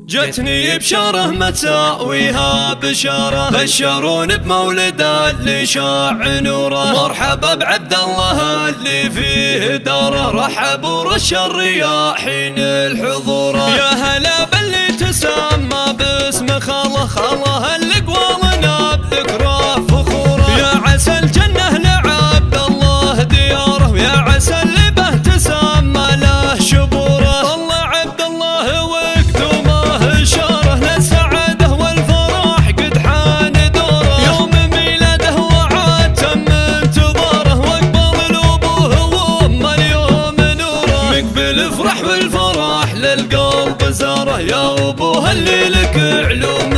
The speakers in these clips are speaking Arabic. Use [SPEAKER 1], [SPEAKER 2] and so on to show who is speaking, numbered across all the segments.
[SPEAKER 1] جتني بشاره ما تساويها بشاره، بشرون بمولد اللي شاع نوره. مرحبا بعبد الله اللي فيه داره، رحب ورش الرياحين الحضوره. يا هلا باللي تسمى باسم خاله، خاله اللي قوالنا بذكره فخوره. يا عسى الجنه لعبد الله دياره، ويا عسى اللي به تسمى له شبوره. طلع عبد الله وقدومه اشاره للسعاده والفرح قد حان دوره. يوم ميلاده وعاد تم انتظاره، واقبل الابوه وامه اليوم نوره. مقبل افرح والفرح للقلب زاره، يا ابوه اللي لك علوم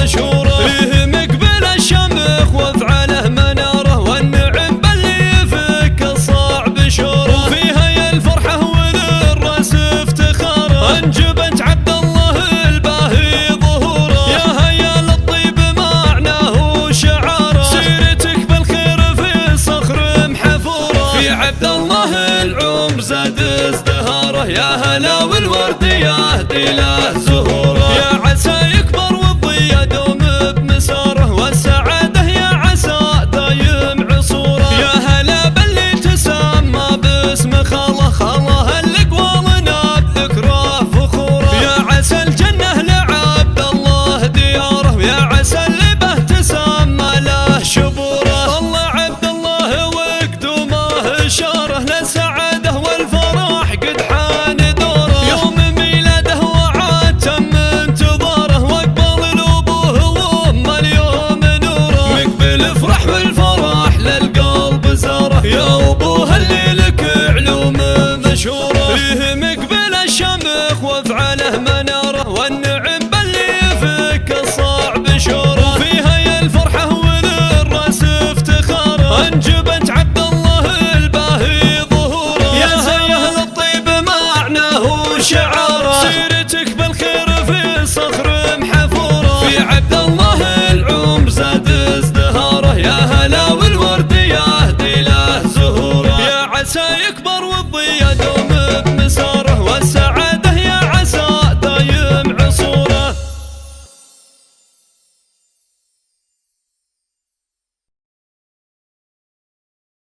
[SPEAKER 1] مشهوره. فيه مقبل الشمخ وافعاله مناره، والنعم باللي يفك الصعب شوره. وفيها يا الفرحه وللراس افتخاره، انجبت عبد الله الباهي ظهوره. يا هيا للطيب معناه وشعاره، سيرتك بالخير في صخر محفوره. في عبد الله العمر زاد ازدهاره، يا هلا والورد يهدي له زهوره. يا عسى يكبر والضي يدوم بمساره، والسعاده يا عسى دايم عصوره. يا هلا باللي تسمى باسم خاله، خاله اللي قوالنا بذكره فخوره. يا عسى الجنه لعبد الله دياره، ويا عسى اللي به تسمى له شبوره. طلع عبد الله وقدومه اشاره للسعاده والفرح قد حان دوره. يوم ميلاده وعاد تم انتظاره، واقبل الابوه وامه اليوم نوره. مقبل افرح والفرح للقلب زاره، يا ابوه اللي لك علوم مشهوره. فيه مقبل الشمخ وافعاله مناره، والنعم باللي يفك الصعب شوره. وفيها يا الفرحه وللراس افتخاره، انجبت